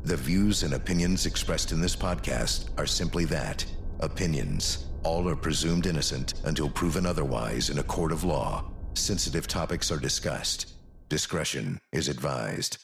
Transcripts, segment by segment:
The views and opinions expressed in this podcast are simply that, opinions. All are presumed innocent until proven otherwise in a court of law. Sensitive topics are discussed. Discretion is advised.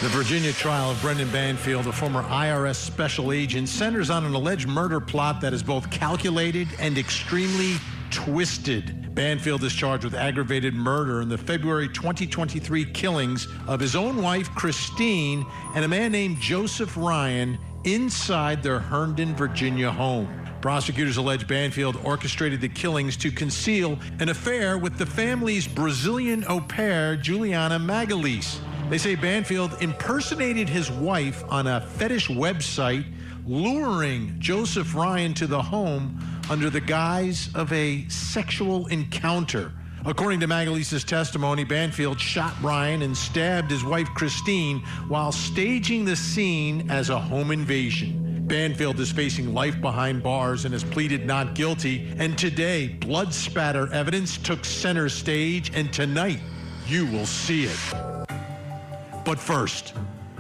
The Virginia trial of Brendan Banfield, a former IRS special agent, centers on an alleged murder plot that is both calculated and extremely twisted. Banfield is charged with aggravated murder in the February 2023 killings of his own wife, Christine, and a man named Joseph Ryan inside their Herndon, Virginia home. Prosecutors allege Banfield orchestrated the killings to conceal an affair with the family's Brazilian au pair, Juliana Magalhães. They say Banfield impersonated his wife on a fetish website, luring Joseph Ryan to the home under the guise of a sexual encounter. According to Magalhães' testimony, Banfield shot Ryan and stabbed his wife Christine while staging the scene as a home invasion. Banfield is facing life behind bars and has pleaded not guilty. And today, blood spatter evidence took center stage, and tonight, you will see it. But first,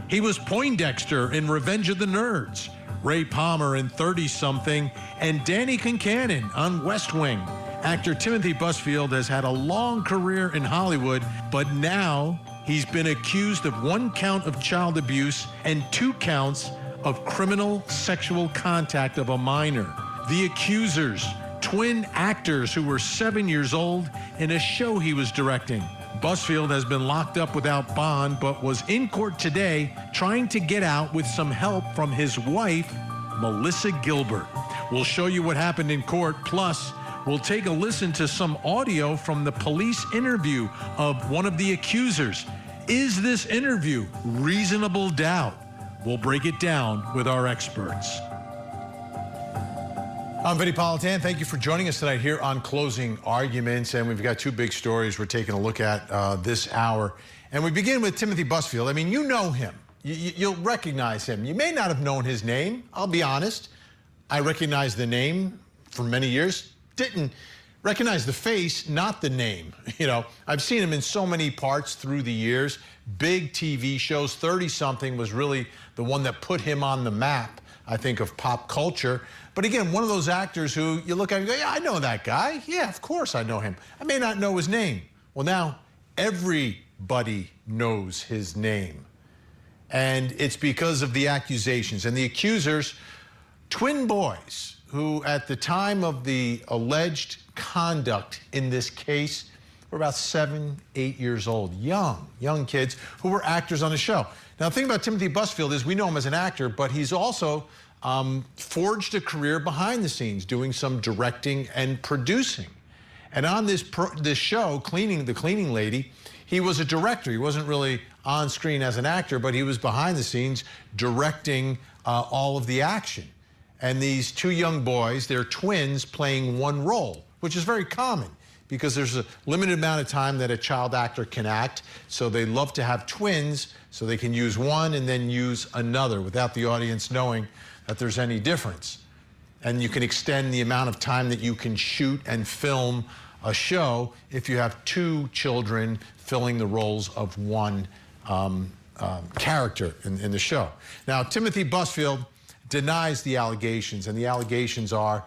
he was Poindexter in Revenge of the Nerds, Ray Palmer in 30-something, and Danny Concannon on West Wing. Actor Timothy Busfield has had a long career in Hollywood, but now he's been accused of 1 count of child abuse and 2 counts of criminal sexual contact of a minor. The accusers, twin actors who were 7 years old in a show he was directing. Busfield has been locked up without bond, but was in court today trying to get out with some help from his wife, Melissa Gilbert. We'll show you what happened in court, plus we'll take a listen to some audio from the police interview of one of the accusers. Is this interview reasonable doubt? We'll break it down with our experts. I'm Vinnie Politan. Thank you for joining us tonight here on Closing Arguments. And we've got 2 big stories we're taking a look at this hour. And we begin with Timothy Busfield. I mean, you know him. You'll recognize him. You may not have known his name. I'll be honest. I recognized the name for many years. Didn't recognize the face, not the name. You know, I've seen him in so many parts through the years. Big TV shows. 30-something was really the one that put him on the map, I think, of pop culture. But again, one of those actors who you look at and go, yeah, I know that guy. Yeah, of course I know him. I may not know his name. Well, now everybody knows his name. And it's because of the accusations. And the accusers, twin boys, who at the time of the alleged conduct in this case were about 7, 8 years old. Young kids who were actors on the show. Now, the thing about Timothy Busfield is we know him as an actor, but he's also forged a career behind the scenes, doing some directing and producing. And on this show, The Cleaning Lady, he was a director. He wasn't really on screen as an actor, but he was behind the scenes directing all of the action. And these 2 young boys, they're twins playing 1 role, which is very common because there's a limited amount of time that a child actor can act. So they love to have twins so they can use one and then use another without the audience knowing that there's any difference. And you can extend the amount of time that you can shoot and film a show if you have 2 children filling the roles of 1 character in the show. Now, Timothy Busfield denies the allegations, and the allegations are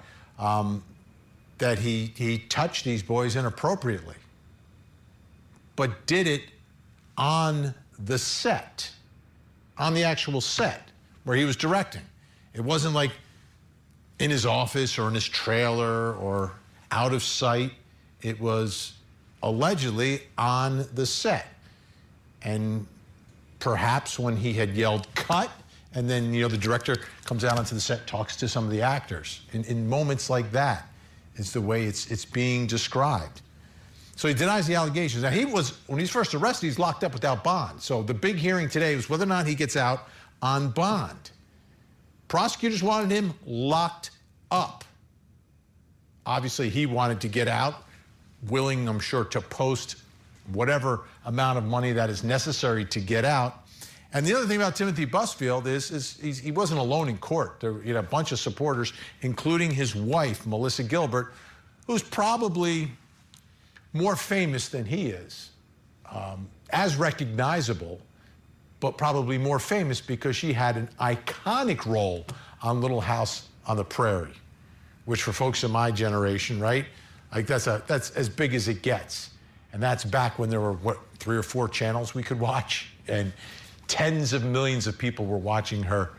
that he touched these boys inappropriately, but did it on the set, on the actual set where he was directing. It wasn't like in his office or in his trailer or out of sight. It was allegedly on the set. And perhaps when he had yelled cut, and then, you know, the director comes out onto the set, talks to some of the actors. In moments like that is the way it's being described. So he denies the allegations. Now, when he's first arrested, he's locked up without bond. So the big hearing today was whether or not he gets out on bond. Prosecutors wanted him locked up. Obviously, he wanted to get out, willing, I'm sure, to post whatever amount of money that is necessary to get out. And the other thing about Timothy Busfield is he wasn't alone in court. There were a bunch of supporters, including his wife, Melissa Gilbert, who's probably more famous than he is. as recognizable, but probably more famous because she had an iconic role on Little House on the Prairie, which for folks in my generation, right? Like that's as big as it gets. And that's back when there were, what, 3 or 4 channels we could watch, and tens of millions of people were watching her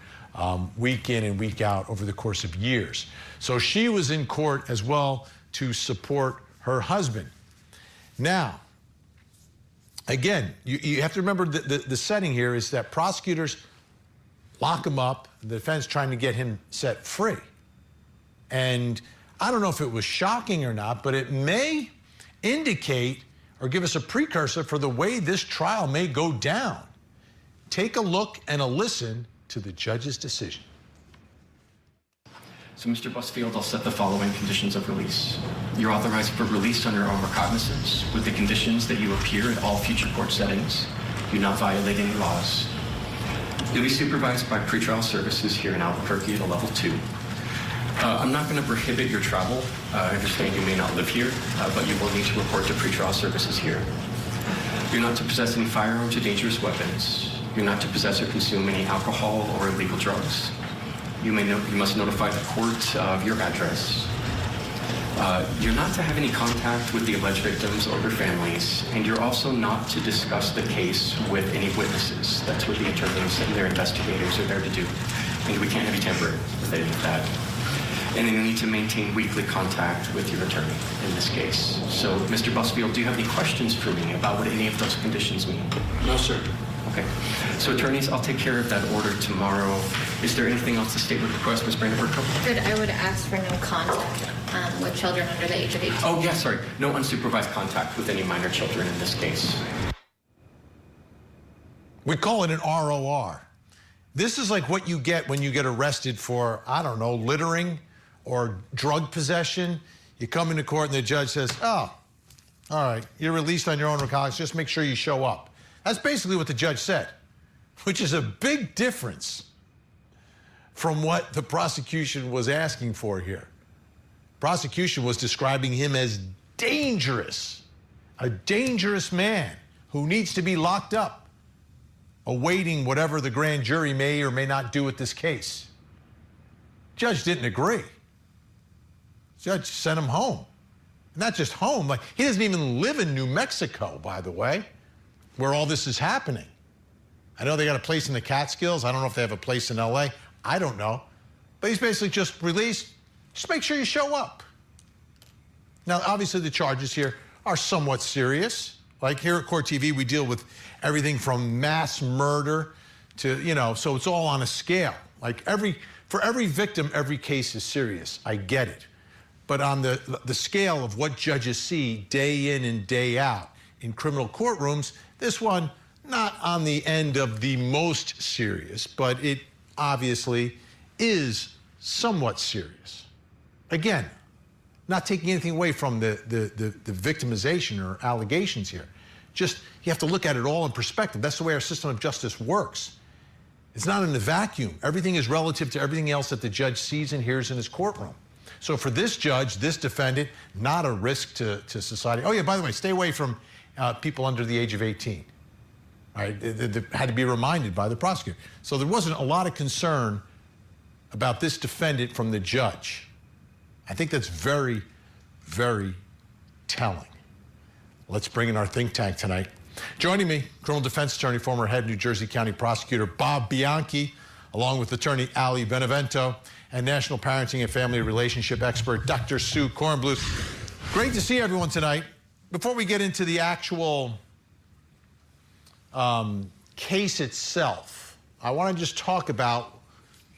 week in and week out over the course of years. So she was in court as well to support her husband. Now, again, you have to remember the setting here is that prosecutors lock him up, the defense trying to get him set free. And I don't know if it was shocking or not, but it may indicate or give us a precursor for the way this trial may go down. Take a look and a listen to the judge's decision. So, Mr. Busfield, I'll set the following conditions of release. You're authorized for release on your own recognizance with the conditions that you appear at all future court settings, do not violate any laws. You'll be supervised by pretrial services here in Albuquerque at a level 2. I'm not going to prohibit your travel. I understand you may not live here, but you will need to report to pretrial services here. You're not to possess any firearms or dangerous weapons. You're not to possess or consume any alcohol or illegal drugs. You must notify the court of your address. You're not to have any contact with the alleged victims or their families, and you're also not to discuss the case with any witnesses. That's what the attorneys and their investigators are there to do. And we can't have you tamper with any of that. And then you need to maintain weekly contact with your attorney in this case. So, Mr. Busfield, do you have any questions for me about what any of those conditions mean? No, sir. Okay. So, attorneys, I'll take care of that order tomorrow. Is there anything else the state would request, Ms. Brandenburg? I would ask for no contact with children under the age of 18. Oh, yeah, sorry. No unsupervised contact with any minor children in this case. We call it an ROR. This is like what you get when you get arrested for, I don't know, littering or drug possession. You come into court and the judge says, oh, all right, you're released on your own recognizance, just make sure you show up. That's basically what the judge said, which is a big difference from what the prosecution was asking for here. Prosecution was describing him as dangerous, a dangerous man who needs to be locked up, awaiting whatever the grand jury may or may not do with this case. Judge didn't agree. Judge sent him home. Not just home, like he doesn't even live in New Mexico, by the way, where all this is happening. I know they got a place in the Catskills. I don't know if they have a place in LA. I don't know. But he's basically just released. Just make sure you show up. Now, obviously, the charges here are somewhat serious. Like here at Court TV, we deal with everything from mass murder to, so it's all on a scale. Like for every victim, every case is serious. I get it. But on the scale of what judges see day in and day out in criminal courtrooms, this one, not on the end of the most serious, but it obviously is somewhat serious. Again, not taking anything away from the victimization or allegations here. Just, you have to look at it all in perspective. That's the way our system of justice works. It's not in a vacuum. Everything is relative to everything else that the judge sees and hears in his courtroom. So for this judge, this defendant, not a risk to society. Oh yeah, by the way, stay away from people under the age of 18. Right? They had to be reminded by the prosecutor. So there wasn't a lot of concern about this defendant from the judge. I think that's very, very telling. Let's bring in our think tank tonight. Joining me, criminal defense attorney, former head New Jersey County prosecutor Bob Bianchi, along with attorney Ali Benevento, and national parenting and family relationship expert Dr. Sue Kornbluth. Great to see everyone tonight. Before we get into the actual case itself, I want to just talk about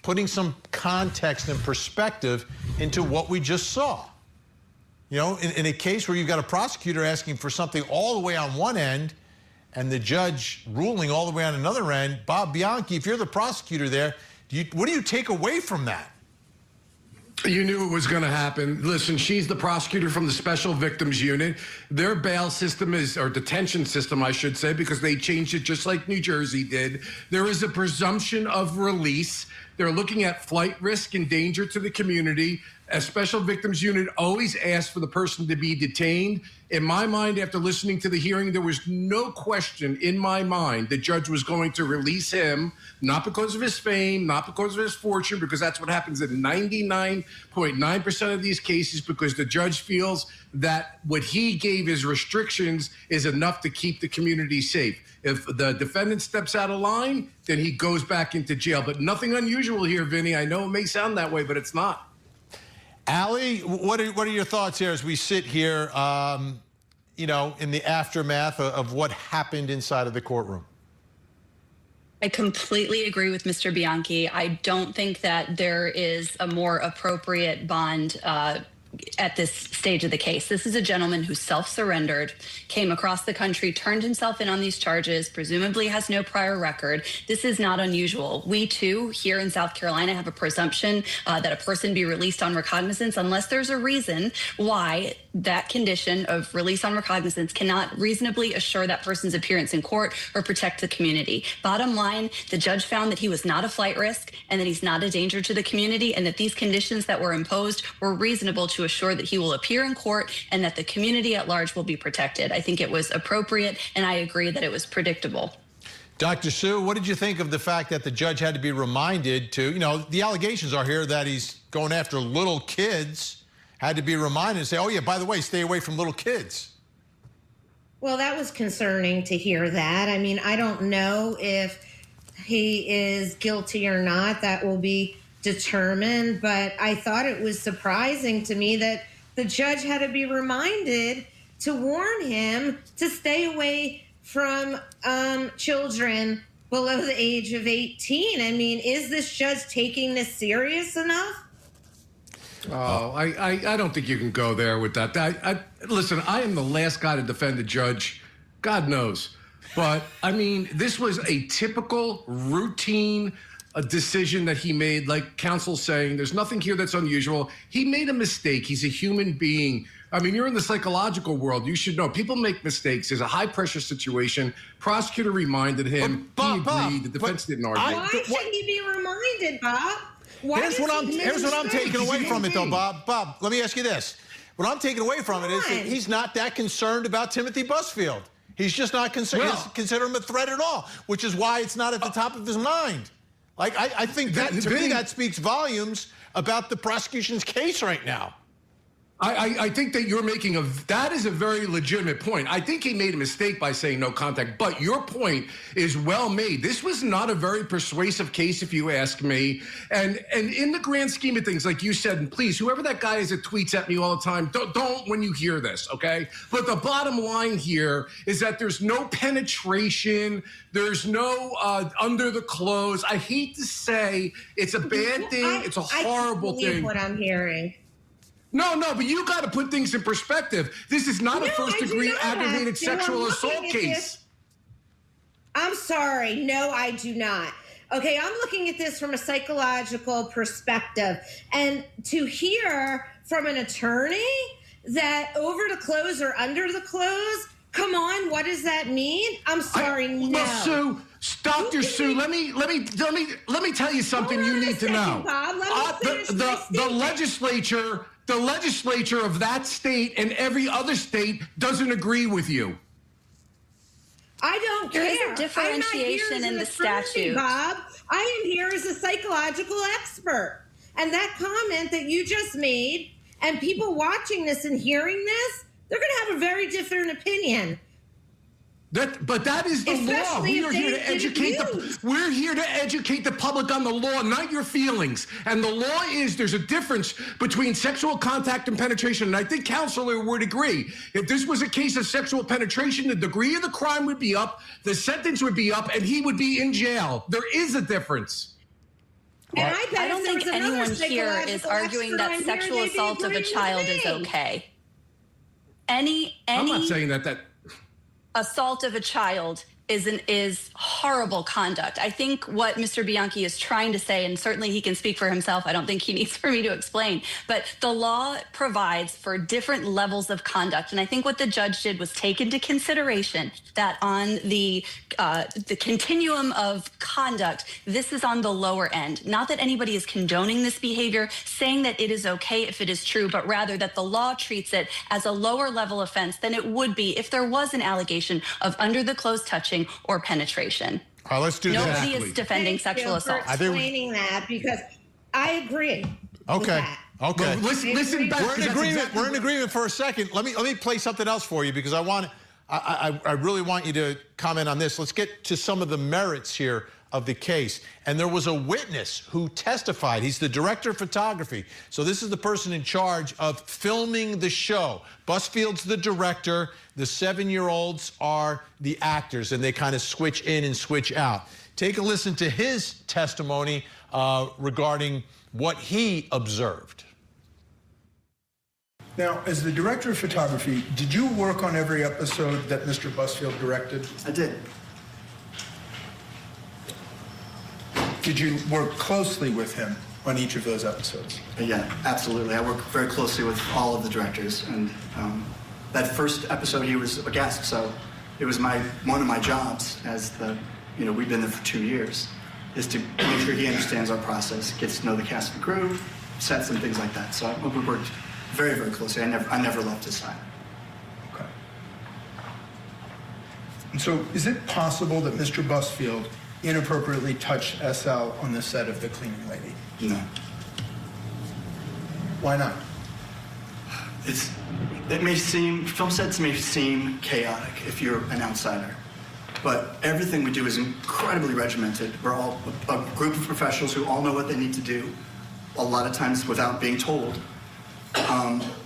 putting some context and perspective into what we just saw. In a case where you've got a prosecutor asking for something all the way on one end and the judge ruling all the way on another end, Bob Bianchi, if you're the prosecutor there, what do you take away from that? You knew it was going to happen. Listen, she's the prosecutor from the Special Victims Unit. Their bail system or detention system, I should say, because they changed it just like New Jersey did. There is a presumption of release They're looking at flight risk and danger to the community. A special victims unit always asks for the person to be detained. In my mind, after listening to the hearing, there was no question in my mind the judge was going to release him, not because of his fame, not because of his fortune, because that's what happens in 99.9% of these cases, because the judge feels that what he gave as restrictions is enough to keep the community safe. If the defendant steps out of line, then he goes back into jail. But nothing unusual here, Vinny. I know it may sound that way, but it's not. Allie, what are your thoughts here as we sit here, in the aftermath of what happened inside of the courtroom? I completely agree with Mr. Bianchi. I don't think that there is a more appropriate bond at this stage of the case. This is a gentleman who self-surrendered, came across the country, turned himself in on these charges, presumably has no prior record. This is not unusual. We, too, here in South Carolina have a presumption that a person be released on recognizance unless there's a reason why that condition of release on recognizance cannot reasonably assure that person's appearance in court or protect the community. Bottom line, the judge found that he was not a flight risk and that he's not a danger to the community, and that these conditions that were imposed were reasonable to assure that he will appear in court and that the community at large will be protected. I think it was appropriate, and I agree that it was predictable. Dr. Sue, what did you think of the fact that the judge had to be reminded to, the allegations are here that he's going after little kids, had to be reminded and say, oh, yeah, by the way, stay away from little kids? Well, that was concerning to hear that. I mean, I don't know if he is guilty or not. That will be determined. But I thought it was surprising to me that the judge had to be reminded to warn him to stay away from children below the age of 18. I mean, is this judge taking this serious enough? Oh, I don't think you can go there with that. Listen, I am the last guy to defend the judge. God knows. But, I mean, this was a typical routine decision that he made, like counsel's saying. There's nothing here that's unusual. He made a mistake. He's a human being. I mean, you're in the psychological world. You should know. People make mistakes. There's a high-pressure situation. Prosecutor reminded him. He agreed. The defense didn't argue. Why should he be reminded, Bob? Here's what I'm taking away from it, though, Bob. Bob, let me ask you this. What I'm taking away from it is that he's not that concerned about Timothy Busfield. He's just not concerned. He doesn't consider him a threat at all, which is why it's not at the top of his mind. Like, I think that, to me, that speaks volumes about the prosecution's case right now. I think that you're making that is a very legitimate point. I think he made a mistake by saying no contact, but your point is well made. This was not a very persuasive case, if you ask me. And in the grand scheme of things, like you said, and please, whoever that guy is that tweets at me all the time, don't when you hear this, okay? But the bottom line here is that there's no penetration. There's no under the clothes. I hate to say it's a bad thing. It's a horrible thing. What I'm hearing. No, but you got to put things in perspective. This is not a first-degree aggravated sexual assault case. I'm sorry. No, I do not. Okay, I'm looking at this from a psychological perspective. And to hear from an attorney that over the clothes or under the clothes, come on, what does that mean? I'm sorry, no. Well, Dr. Sue, let me tell you something you need to know. Bob. Let me finish The legislature of that state and every other state doesn't agree with you. I don't care. There is a differentiation in the statute. Bob, I am here as a psychological expert. And that comment that you just made, and people watching this and hearing this, they're going to have a very different opinion. But that is the law. We are here to educate we're here to educate the public on the law, not your feelings. And the law is there's a difference between sexual contact and penetration. And I think counselor would agree. If this was a case of sexual penetration, the degree of the crime would be up, the sentence would be up, and he would be in jail. There is a difference. And I don't think anyone here is arguing that sexual assault of a child is okay. I'm not saying that. Assault of a child is horrible conduct. I think what Mr. Bianchi is trying to say, and certainly he can speak for himself, I don't think he needs for me to explain, but the law provides for different levels of conduct. And I think what the judge did was take into consideration that on the continuum of conduct, this is on the lower end. Not that anybody is condoning this behavior, saying that it is okay if it is true, but rather that the law treats it as a lower level offense than it would be if there was an allegation of under the clothes touching or penetration. All right, let's do that. Nobody is defending sexual assault. Thank you for explaining that, because I agree. Okay. With that. Okay. Well, listen back, We're in because that's agreement. exactly We're in agreement for a second. Let me play something else for you, because I really want you to comment on this. Let's get to some of the merits here of the case. And there was a witness who testified. He's the director of photography. So this is the person in charge of filming the show. Busfield's the director. The 7-year-olds are the actors, and they kind of switch in and switch out. Take a listen to his testimony regarding what he observed. Now, as the director of photography, did you work on every episode that Mr. Busfield directed? I did. Did you work closely with him on each of those episodes? Yeah, absolutely. I work very closely with all of the directors, and that first episode he was a guest, so it was one of my jobs as we've been there for 2 years, is to make sure he understands our process, gets to know the cast and crew, sets and things like that. So we worked very, very closely. I never left his side. Okay. And so is it possible that Mr. Busfield inappropriately touched SL on the set of The Cleaning Lady? No. Why not? Film sets may seem chaotic if you're an outsider, but everything we do is incredibly regimented. We're all a group of professionals who all know what they need to do, a lot of times without being told.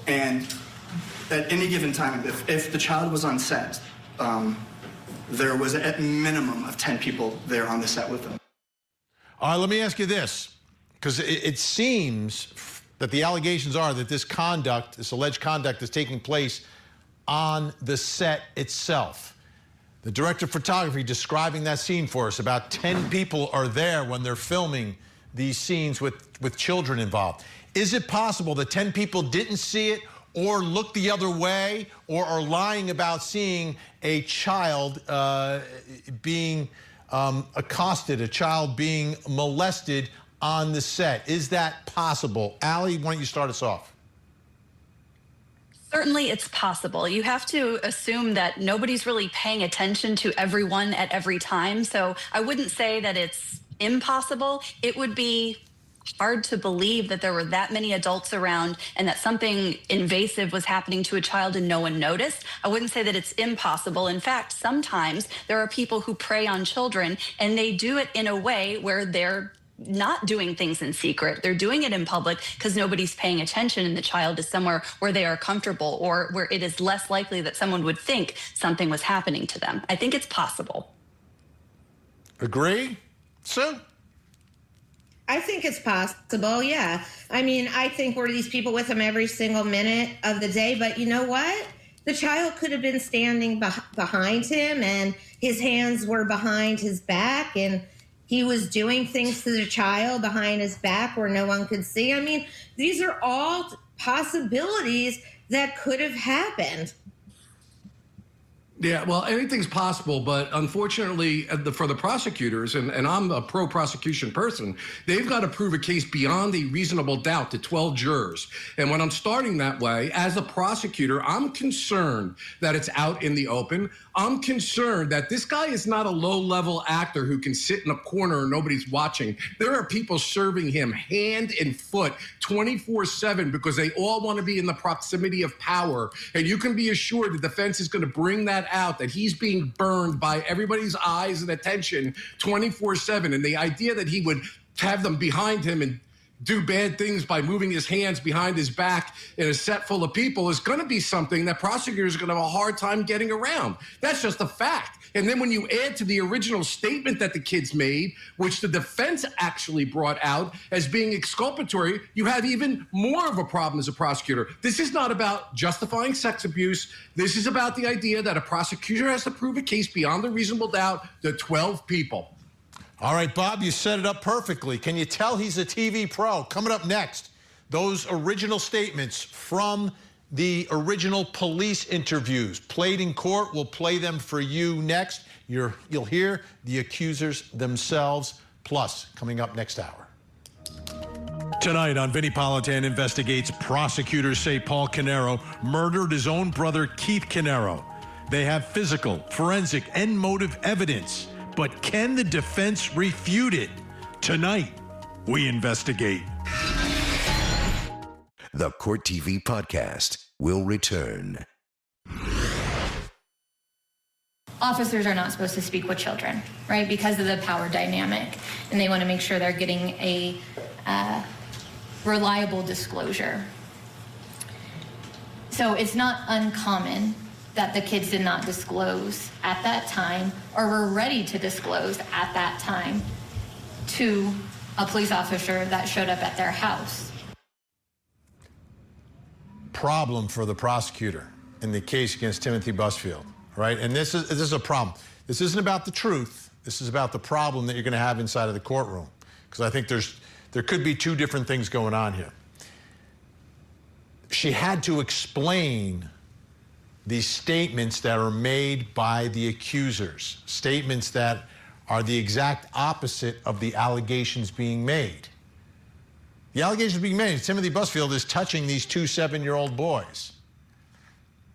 And at any given time, if the child was on set, there was at minimum of 10 people there on the set with them. All right, let me ask you this, because it seems that the allegations are that this alleged conduct is taking place on the set itself. The director of photography describing that scene for us, about 10 people are there when they're filming these scenes with children involved. Is it possible that 10 people didn't see it, or look the other way, or are lying about seeing a child being accosted, a child being molested on the set? Is that possible? Allie, why don't you start us off? Certainly it's possible. You have to assume that nobody's really paying attention to everyone at every time. So I wouldn't say that it's impossible. It would be hard to believe that there were that many adults around and that something invasive was happening to a child and no one noticed. I wouldn't say that it's impossible. In fact, sometimes there are people who prey on children, and they do it in a way where they're not doing things in secret. They're doing it in public because nobody's paying attention, and the child is somewhere where they are comfortable, or where it is less likely that someone would think something was happening to them. I think it's possible. Agree? Sue? I think it's possible, yeah. I mean, I think were these people with him every single minute of the day, but you know what? The child could have been standing behind him, and his hands were behind his back, and he was doing things to the child behind his back where no one could see. I mean, these are all possibilities that could have happened. Yeah, well, anything's possible, but unfortunately, for the prosecutors, and I'm a pro-prosecution person, they've got to prove a case beyond a reasonable doubt to 12 jurors. And when I'm starting that way, as a prosecutor, I'm concerned that it's out in the open. I'm concerned that this guy is not a low-level actor who can sit in a corner and nobody's watching. There are people serving him hand and foot 24/7 because they all want to be in the proximity of power. And you can be assured the defense is going to bring that out, that he's being burned by everybody's eyes and attention 24/7. And the idea that he would have them behind him and do bad things by moving his hands behind his back in a set full of people is going to be something that prosecutors are going to have a hard time getting around. That's just a fact. And then when you add to the original statement that the kids made, which the defense actually brought out as being exculpatory, you have even more of a problem as a prosecutor. This is not about justifying sex abuse. This is about the idea that a prosecutor has to prove a case beyond a reasonable doubt to 12 people. All right, Bob, you set it up perfectly. Can you tell he's a TV pro? Coming up next, those original statements from the original police interviews played in court. We'll play them for you next. You'll hear the accusers themselves. Plus, coming up next hour. Tonight on Vinnie Politan Investigates, prosecutors say Paul Canero murdered his own brother, Keith Canero. They have physical, forensic, and motive evidence. But can the defense refute it? Tonight, we investigate. The Court TV podcast will return. Officers are not supposed to speak with children, right? Because of the power dynamic. And they want to make sure they're getting a reliable disclosure. So it's not uncommon that the kids did not disclose at that time or were ready to disclose at that time to a police officer that showed up at their house. Problem for the prosecutor in the case against Timothy Busfield, right? And this is a problem. This isn't about the truth. This is about the problem that you're going to have inside of the courtroom. Because I think there could be two different things going on here. She had to explain these statements that are made by the accusers, statements that are the exact opposite of the allegations being made. The allegations being made is Timothy Busfield is touching these two 7-year-old boys.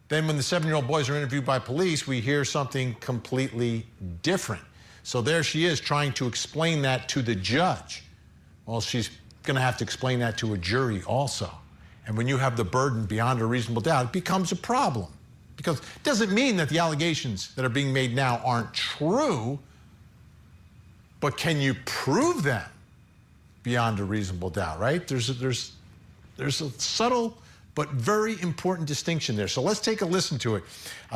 Then when the 7-year-old boys are interviewed by police, we hear something completely different. So there she is trying to explain that to the judge. Well, she's going to have to explain that to a jury also. And when you have the burden beyond a reasonable doubt, it becomes a problem. Because it doesn't mean that the allegations that are being made now aren't true, but can you prove them beyond a reasonable doubt, right? There's a subtle but very important distinction there. So let's take a listen to it.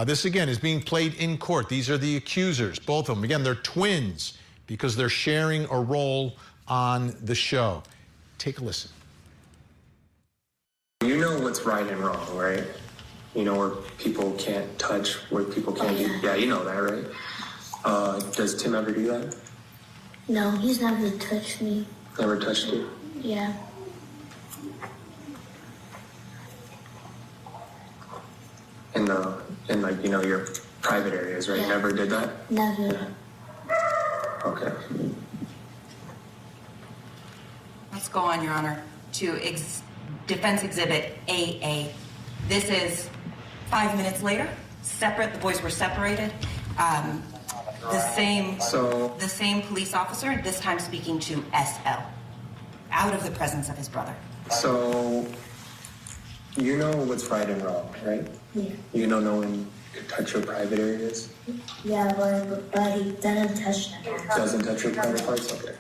This, again, is being played in court. These are the accusers, both of them. Again, they're twins because they're sharing a role on the show. Take a listen. You know what's right and wrong, right? You know where people can't touch, where people can't do. Yeah, you know that, right? Does Tim ever do that? No, he's never touched me. Never touched you? Yeah. In like, you know, your private areas, right? Yeah. Never did that? Never. Okay. Let's go on, Your Honor, to Defense Exhibit AA. This is 5 minutes later, separate. The boys were separated. The same police officer, this time speaking to SL, out of the presence of his brother. So, you know what's right and wrong, right? Yeah. You know no one could touch your private areas? Yeah, but he doesn't touch them. Doesn't touch your private parts? Okay.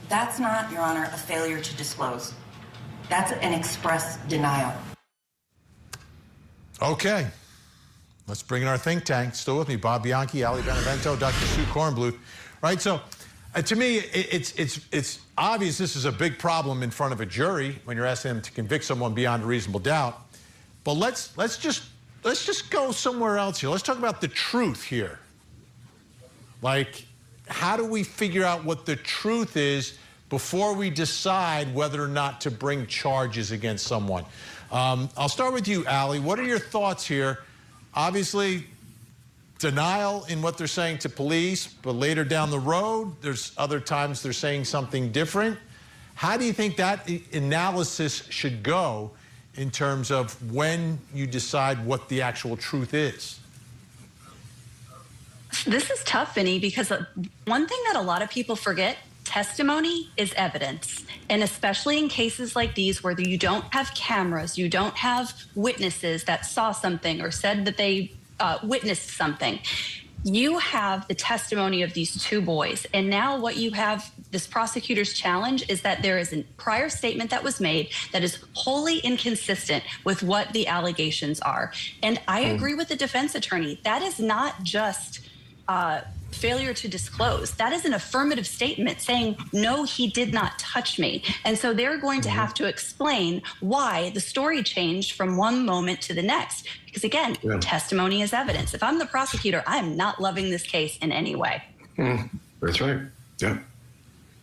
That's not, Your Honor, a failure to disclose. That's an express denial. Okay. Let's bring in our think tank. Still with me, Bob Bianchi, Ali Benevento, Dr. Sue Kornbluth. Right, so to me, it's obvious this is a big problem in front of a jury when you're asking them to convict someone beyond a reasonable doubt. But let's just go somewhere else here. Let's talk about the truth here. Like, how do we figure out what the truth is before we decide whether or not to bring charges against someone? I'll start with you, Ali. What are your thoughts here? Obviously, denial in what they're saying to police, but later down the road, there's other times they're saying something different. How do you think that analysis should go in terms of when you decide what the actual truth is? This is tough, Vinny, because one thing that a lot of people forget, testimony is evidence. And especially in cases like these where you don't have cameras, you don't have witnesses that saw something or said that they witnessed something. You have the testimony of these two boys. And now what you have this prosecutor's challenge is that there is a prior statement that was made that is wholly inconsistent with what the allegations are. And I agree with the defense attorney. That is not just failure to disclose. That is an affirmative statement saying, no, he did not touch me. And so they're going to have to explain why the story changed from one moment to the next. Because again, testimony is evidence. If I'm the prosecutor, I'm not loving this case in any way. That's right. Yeah.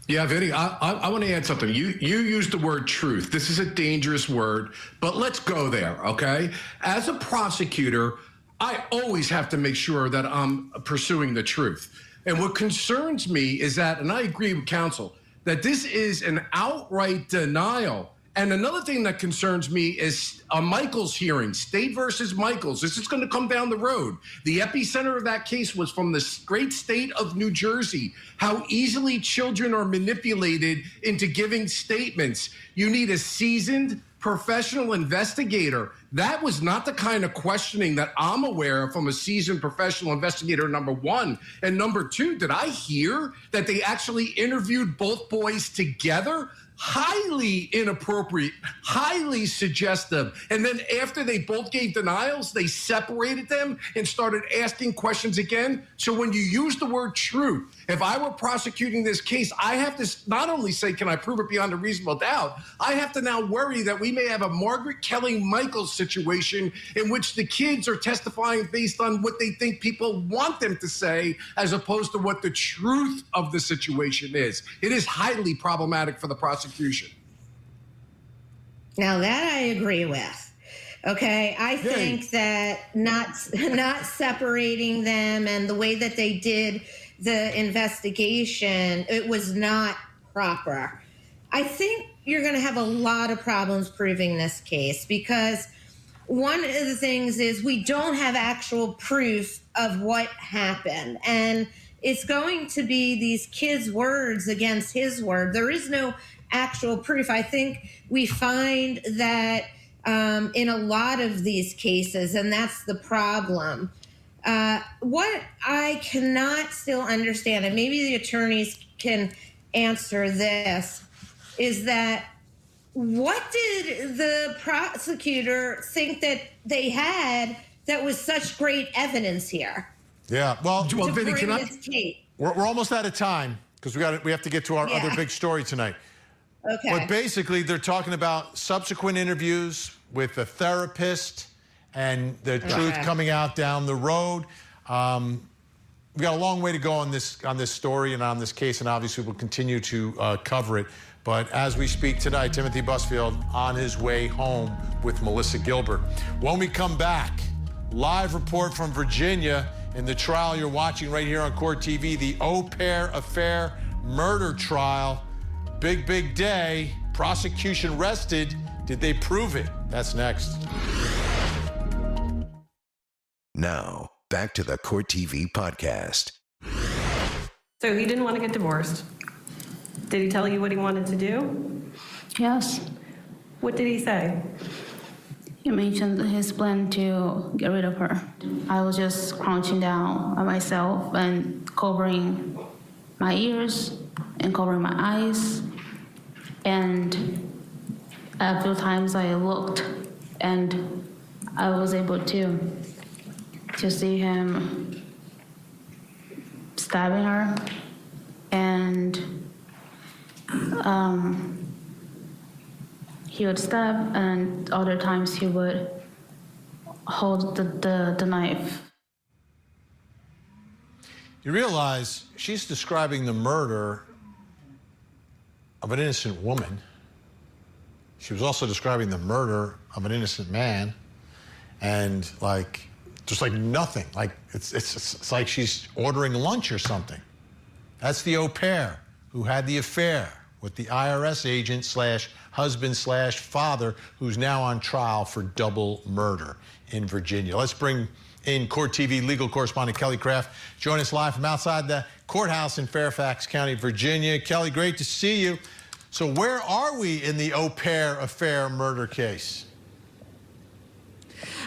Yeah, Vinnie, I want to add something. You used the word truth. This is a dangerous word, but let's go there, okay? As a prosecutor, I always have to make sure that I'm pursuing the truth. And what concerns me is that, and I agree with counsel, that this is an outright denial. And another thing that concerns me is a Michaels hearing, State versus Michaels. This is going to come down the road. The epicenter of that case was from the great state of New Jersey, how easily children are manipulated into giving statements. You need a seasoned professional investigator. That was not the kind of questioning that I'm aware of from a seasoned professional investigator, number one. And number two, did I hear that they actually interviewed both boys together? Highly inappropriate, highly suggestive. And then after they both gave denials, they separated them and started asking questions again. So when you use the word truth, if I were prosecuting this case, I have to not only say, can I prove it beyond a reasonable doubt? I have to now worry that we may have a Margaret Kelly Michaels situation in which the kids are testifying based on what they think people want them to say, as opposed to what the truth of the situation is. It is highly problematic for the prosecution. Now that I agree with. Okay, I think that not separating them and the way that they did the investigation, it was not proper. I think you're going to have a lot of problems proving this case because one of the things is we don't have actual proof of what happened. And it's going to be these kids' words against his word. There is no actual proof. I think we find that in a lot of these cases, and that's the problem. What I cannot still understand, and maybe the attorneys can answer this, is that what did the prosecutor think that they had that was such great evidence here? Yeah, well, Vinnie, we're almost out of time because we have to get to our other big story tonight. Okay. But basically, they're talking about subsequent interviews with a therapist and the truth coming out down the road. We got a long way to go on this story and on this case, and obviously we'll continue to cover it. But as we speak tonight, Timothy Busfield on his way home with Melissa Gilbert. When we come back, live report from Virginia in the trial you're watching right here on Court TV, the Au Pair Affair murder trial. Big, big day. Prosecution rested. Did they prove it? That's next. Now, back to the Court TV podcast. So he didn't want to get divorced. Did he tell you what he wanted to do? Yes. What did he say? He mentioned his plan to get rid of her. I was just crouching down on myself and covering my ears and covering my eyes. And a few times I looked and I was able to see him stabbing her, and he would stab, and other times he would hold the knife. You realize she's describing the murder of an innocent woman. She was also describing the murder of an innocent man, and just like nothing. Like it's like she's ordering lunch or something. That's the au pair who had the affair with the IRS agent / husband / father, who's now on trial for double murder in Virginia. Let's bring in Court TV legal correspondent Kelly Craft. Join us live from outside the courthouse in Fairfax County, Virginia. Kelly, great to see you. So where are we in the au pair affair murder case?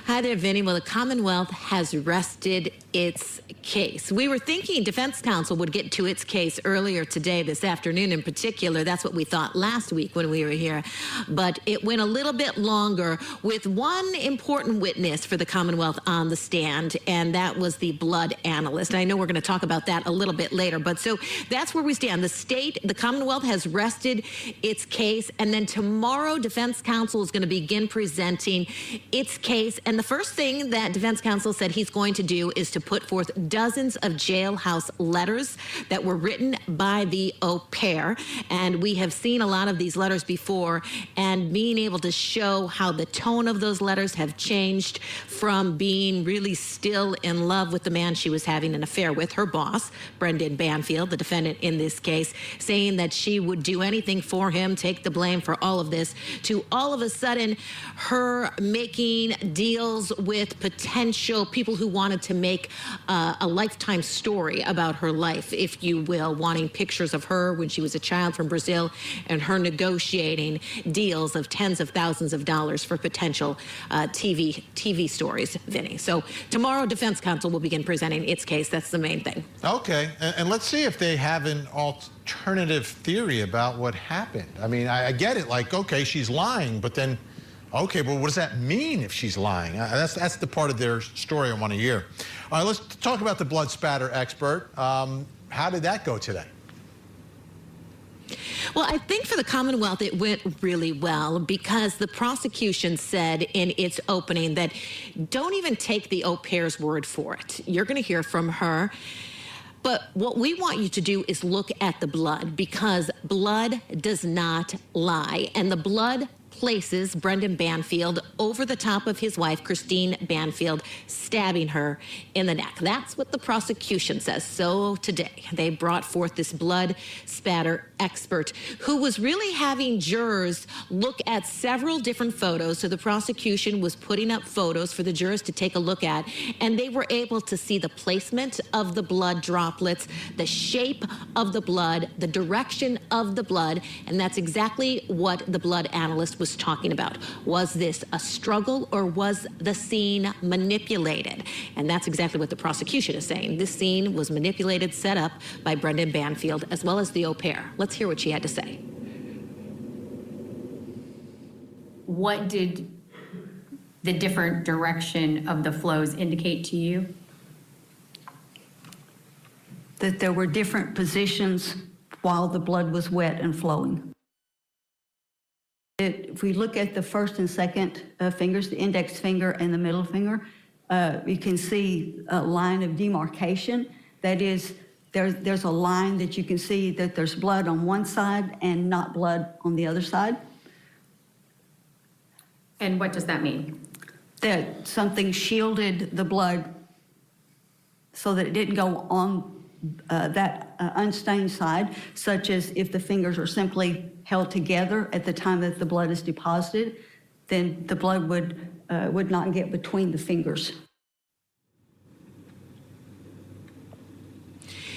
Hi there, Vinnie. Well, the Commonwealth has rested its case. We were thinking defense counsel would get to its case earlier today, this afternoon in particular. That's what we thought last week when we were here. But it went a little bit longer with one important witness for the Commonwealth on the stand, and that was the blood analyst. I know we're going to talk about that a little bit later, but so that's where we stand. The Commonwealth has rested its case, and then tomorrow defense counsel is going to begin presenting its case. And the first thing that defense counsel said he's going to do is to put forth dozens of jailhouse letters that were written by the au pair. And we have seen a lot of these letters before, and being able to show how the tone of those letters have changed from being really still in love with the man she was having an affair with, her boss, Brendan Banfield, the defendant in this case, saying that she would do anything for him, take the blame for all of this, to all of a sudden her making deals with potential people who wanted to make a lifetime story about her life, if you will, wanting pictures of her when she was a child from Brazil, and her negotiating deals of tens of thousands of dollars for potential TV stories, Vinnie. So tomorrow, defense counsel will begin presenting its case. That's the main thing. Okay, and let's see if they have an alternative theory about what happened. I mean, I get it, like, okay, she's lying, but then, okay, but what does that mean if she's lying? That's the part of their story I want to hear. All right, let's talk about the blood spatter expert. How did that go today? Well, I think for the Commonwealth, it went really well because the prosecution said in its opening that don't even take the au pair's word for it. You're going to hear from her. But what we want you to do is look at the blood, because blood does not lie. And the blood places Brendan Banfield over the top of his wife, Christine Banfield, stabbing her in the neck. That's what the prosecution says. So today, they brought forth this blood spatter expert who was really having jurors look at several different photos. So the prosecution was putting up photos for the jurors to take a look at, and they were able to see the placement of the blood droplets, the shape of the blood, the direction of the blood, and that's exactly what the blood analyst was talking about. Was this a struggle, or was the scene manipulated? And that's exactly what the prosecution is saying. This scene was manipulated, set up by Brendan Banfield, as well as the au pair. Let's hear what she had to say. What did the different direction of the flows indicate to you? That there were different positions while the blood was wet and flowing. If we look at the first and second fingers, the index finger and the middle finger, you can see a line of demarcation. That is, there's a line that you can see that there's blood on one side and not blood on the other side. And what does that mean? That something shielded the blood so that it didn't go on that unstained side, such as if the fingers are simply held together at the time that the blood is deposited, then the blood would not get between the fingers.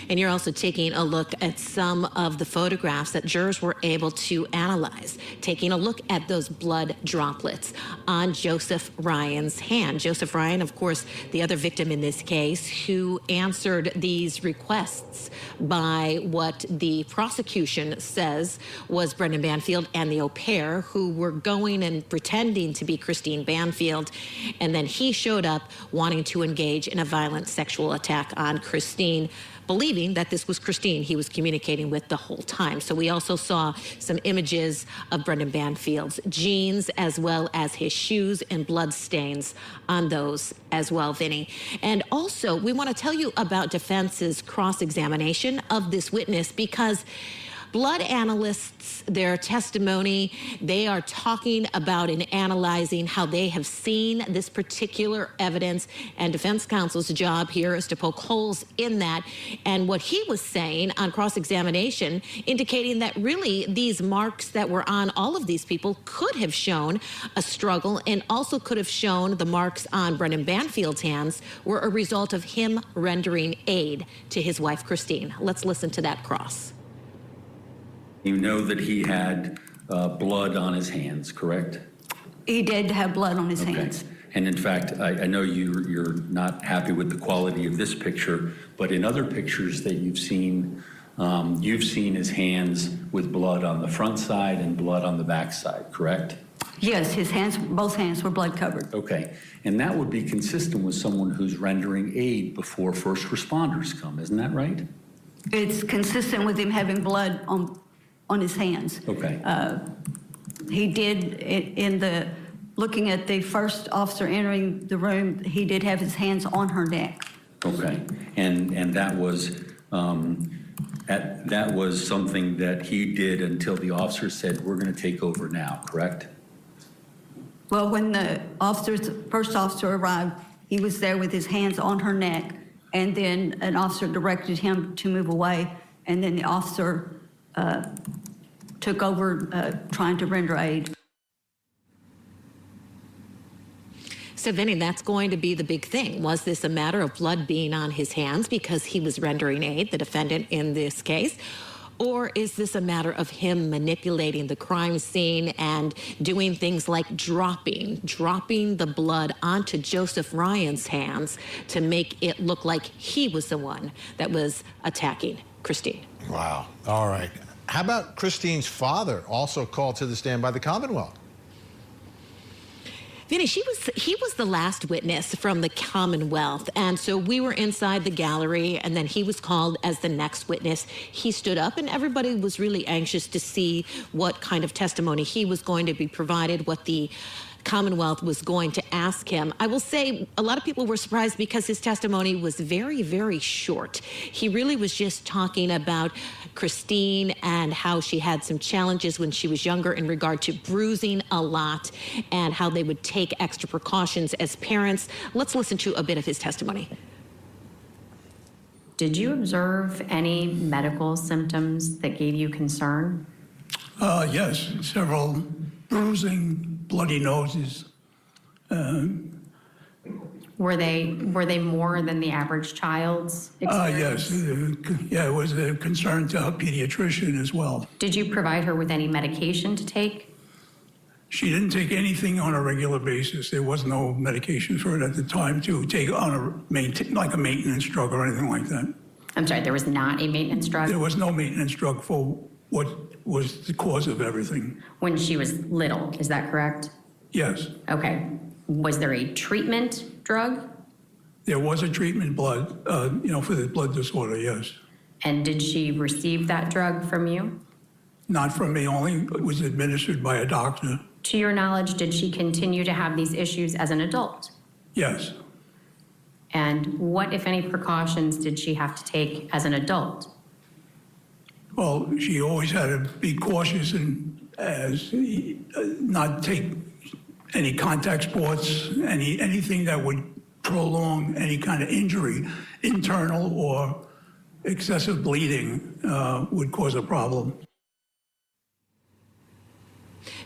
And you're also taking a look at some of the photographs that jurors were able to analyze, taking a look at those blood droplets on Joseph Ryan's hand. Joseph Ryan, of course, the other victim in this case, who answered these requests by what the prosecution says was Brendan Banfield and the au pair, who were going and pretending to be Christine Banfield. And then he showed up wanting to engage in a violent sexual attack on Christine, believing that this was Christine he was communicating with the whole time. So we also saw some images of Brendan Banfield's jeans, as well as his shoes, and blood stains on those as well, Vinnie. And also, we want to tell you about defense's cross-examination of this witness, because blood analysts, their testimony, they are talking about and analyzing how they have seen this particular evidence, and defense counsel's job here is to poke holes in that. And what he was saying on cross-examination, indicating that really these marks that were on all of these people could have shown a struggle, and also could have shown the marks on Brendan Banfield's hands were a result of him rendering aid to his wife, Christine. Let's listen to that cross. You know that he had blood on his hands, correct? He did have blood on his hands. And in fact, I know you're not happy with the quality of this picture, but in other pictures that you've seen his hands with blood on the front side and blood on the back side, correct? Yes, both hands were blood covered. Okay, and that would be consistent with someone who's rendering aid before first responders come, isn't that right? It's consistent with him having blood on his hands. Okay. He did, looking at the first officer entering the room, he did have his hands on her neck. Okay, and that was something that he did until the officer said, "We're going to take over now," correct? Well, when the first officer arrived, he was there with his hands on her neck, and then an officer directed him to move away, and then the officer took over trying to render aid. So, Vinnie, that's going to be the big thing. Was this a matter of blood being on his hands because he was rendering aid, the defendant in this case? Or is this a matter of him manipulating the crime scene and doing things like dropping the blood onto Joseph Ryan's hands to make it look like he was the one that was attacking Christine? Wow. All right. How about Christine's father, also called to the stand by the Commonwealth? Vinnie, he was the last witness from the Commonwealth, and so we were inside the gallery, and then he was called as the next witness. He stood up, and everybody was really anxious to see what kind of testimony he was going to be provided, what the Commonwealth was going to ask him. I will say a lot of people were surprised because his testimony was very, very short. He really was just talking about Christine and how she had some challenges when she was younger in regard to bruising a lot and how they would take extra precautions as parents. Let's listen to a bit of his testimony. Did you observe any medical symptoms that gave you concern? Yes, several bruising, bloody noses. Were they more than the average child's experience? Yes, yeah, it was a concern to a pediatrician as well. Did you provide her with any medication to take? She didn't take anything on a regular basis. There was no medication for it at the time to take on like a maintenance drug or anything like that. I'm sorry, there was not a maintenance drug? There was no maintenance drug for what was the cause of everything. When she was little, is that correct? Yes. Okay. Was there a treatment drug? There was a treatment blood, for the blood disorder, yes. And did she receive that drug from you? Not from me, only it was administered by a doctor. To your knowledge, did she continue to have these issues as an adult? Yes. And what, if any, precautions did she have to take as an adult? Well, she always had to be cautious and not take any contact sports, anything that would prolong any kind of injury, internal or excessive bleeding would cause a problem.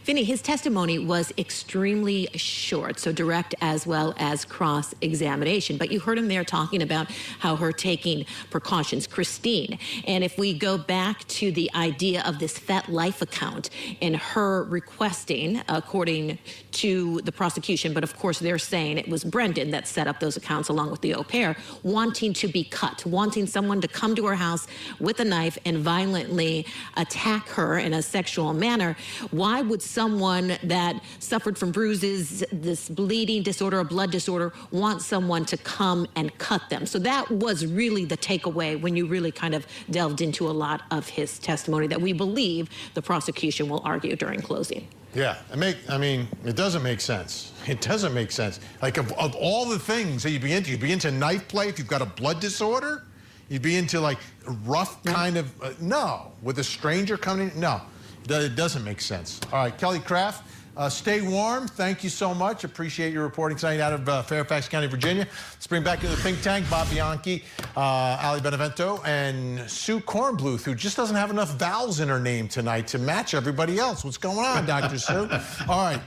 Vinnie, his testimony was extremely short, so direct as well as cross-examination. But you heard him there talking about how her taking precautions, Christine. And if we go back to the idea of this FetLife account and her requesting, according to the prosecution, but of course they're saying it was Brendan that set up those accounts along with the au pair, wanting to be cut, wanting someone to come to her house with a knife and violently attack her in a sexual manner. Why would someone that suffered from bruises, this bleeding disorder, a blood disorder, want someone to come and cut them? So that was really the takeaway when you really kind of delved into a lot of his testimony that we believe the prosecution will argue during closing. Yeah, it doesn't make sense. It doesn't make sense. Like, of all the things that you'd be into knife play if you've got a blood disorder? You'd be into, like, rough kind of, no. With a stranger coming in, no. It doesn't make sense. All right, Kelly Craft, stay warm. Thank you so much. Appreciate your reporting tonight out of Fairfax County, Virginia. Let's bring back to the think tank Bob Bianchi, Ali Benevento, and Sue Kornbluth, who just doesn't have enough vowels in her name tonight to match everybody else. What's going on, Dr. Sue? All right.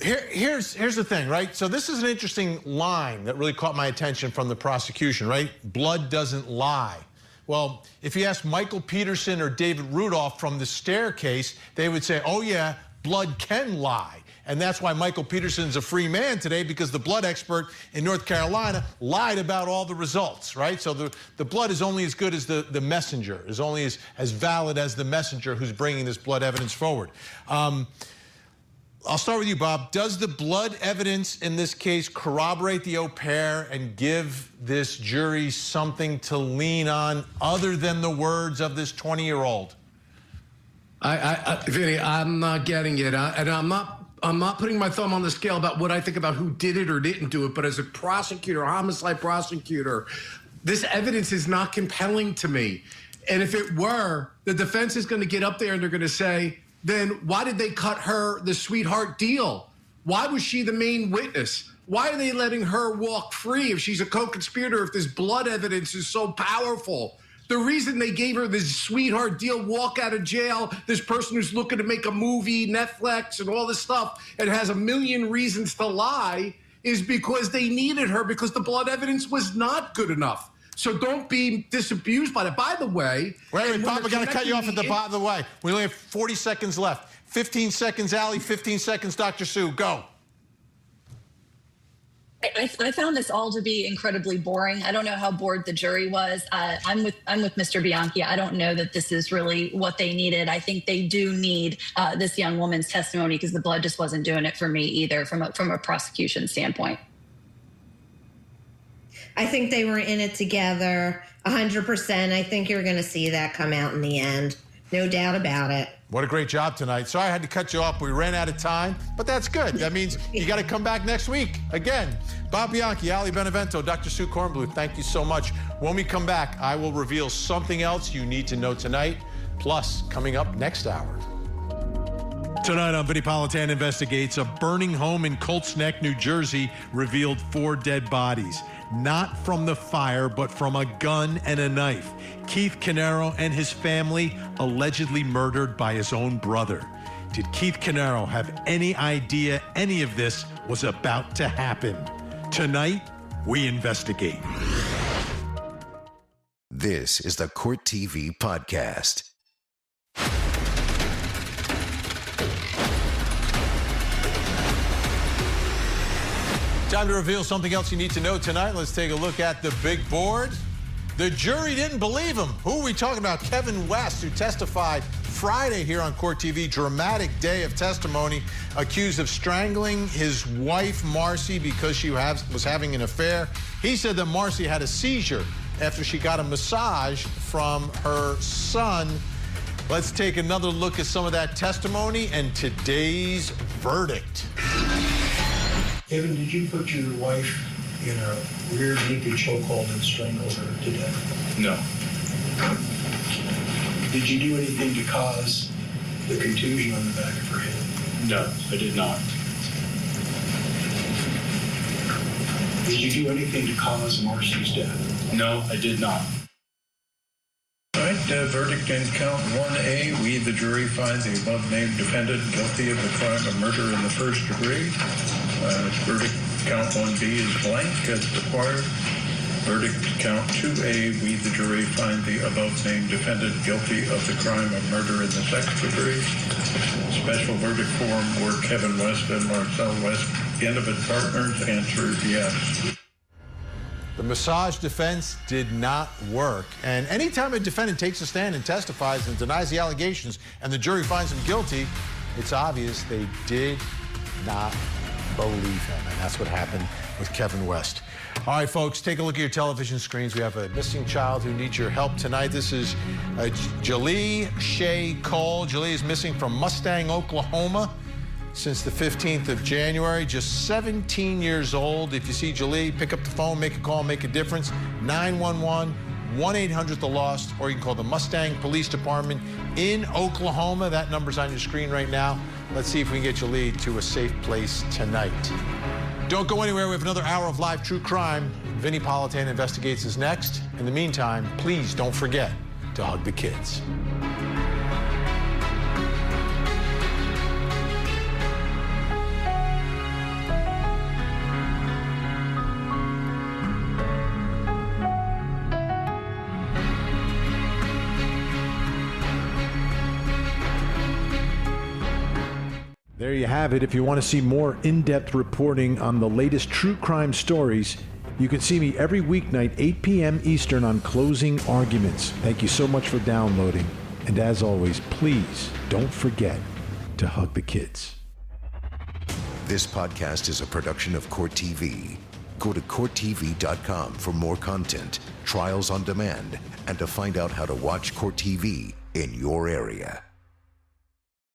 Here's the thing, right? So this is an interesting line that really caught my attention from the prosecution, right? Blood doesn't lie. Well, if you ask Michael Peterson or David Rudolph from the staircase, they would say, oh yeah, blood can lie. And that's why Michael Peterson's a free man today, because the blood expert in North Carolina lied about all the results, right? So the blood is only as good as the messenger, is only as valid as the messenger who's bringing this blood evidence forward. I'll start with you, Bob. Does the blood evidence in this case corroborate the au pair and give this jury something to lean on other than the words of this 20-year-old? Vinny, I'm not getting it. And I'm not putting my thumb on the scale about what I think about who did it or didn't do it. But as a prosecutor, homicide prosecutor, this evidence is not compelling to me. And if it were, the defense is going to get up there and they're going to say, then why did they cut her the sweetheart deal? Why was she the main witness? Why are they letting her walk free if she's a co-conspirator, if this blood evidence is so powerful? The reason they gave her this sweetheart deal, walk out of jail, this person who's looking to make a movie, Netflix, and all this stuff, and has a million reasons to lie, is because they needed her because the blood evidence was not good enough. So don't be disabused by that. By the way... Wait, Bob, I got to cut you off at by the way. We only have 40 seconds left. 15 seconds, Allie. 15 seconds, Dr. Sue. Go. I found this all to be incredibly boring. I don't know how bored the jury was. I'm with Mr. Bianchi. I don't know that this is really what they needed. I think they do need this young woman's testimony because the blood just wasn't doing it for me either from a prosecution standpoint. I think they were in it together 100%. I think you're going to see that come out in the end. No doubt about it. What a great job tonight. Sorry I had to cut you off. We ran out of time, but that's good. That means you got to come back next week. Again, Bob Bianchi, Ali Benevento, Dr. Sue Kornbluth, thank you so much. When we come back, I will reveal something else you need to know tonight, plus coming up next hour. Tonight on Vinnie Politan Investigates, a burning home in Colts Neck, New Jersey, revealed 4 dead bodies. Not from the fire, but from a gun and a knife. Keith Canero and his family allegedly murdered by his own brother. Did Keith Canero have any idea any of this was about to happen? Tonight, we investigate. This is the Court TV Podcast. Time to reveal something else you need to know tonight. Let's take a look at the big board. The jury didn't believe him. Who are we talking about? Kevin West, who testified Friday here on Court TV. Dramatic day of testimony, accused of strangling his wife, Marcy, because she was having an affair. He said that Marcy had a seizure after she got a massage from her son. Let's take another look at some of that testimony and today's verdict. Kevin, did you put your wife in a rear naked chokehold and strangle her to death? No. Did you do anything to cause the contusion on the back of her head? No, I did not. Did you do anything to cause Marcy's death? No, I did not. All right, verdict in count 1A. We, the jury, find the above-named defendant guilty of the crime of murder in the first degree. Verdict count 1B is blank as required. Verdict count 2A. We, the jury, find the above-named defendant guilty of the crime of murder in the second degree. Special verdict form were Kevin West and Marcel West, Intimate partners. Answer is yes. The massage defense did not work. And anytime a defendant takes a stand and testifies and denies the allegations and the jury finds him guilty, it's obvious they did not believe him. And that's what happened with Kevin West. All right, folks, take a look at your television screens. We have a missing child who needs your help tonight. This is Jalee Shea Cole. Jalee is missing from Mustang, Oklahoma, since the 15th of January, just 17 years old. If you see Jalee, pick up the phone, make a call, make a difference. 911, 1-800-THE-LOST, or you can call the Mustang Police Department in Oklahoma. That number's on your screen right now. Let's see if we can get Jalee to a safe place tonight. Don't go anywhere. We have another hour of live true crime. Vinnie Politan Investigates is next. In the meantime, please don't forget to hug the kids. There you have it. If you want to see more in-depth reporting on the latest true crime stories, you can see me every weeknight, 8 p.m. Eastern on Closing Arguments. Thank you so much for downloading. And as always, please don't forget to hug the kids. This podcast is a production of Court TV. Go to CourtTV.com for more content, trials on demand, and to find out how to watch Court TV in your area.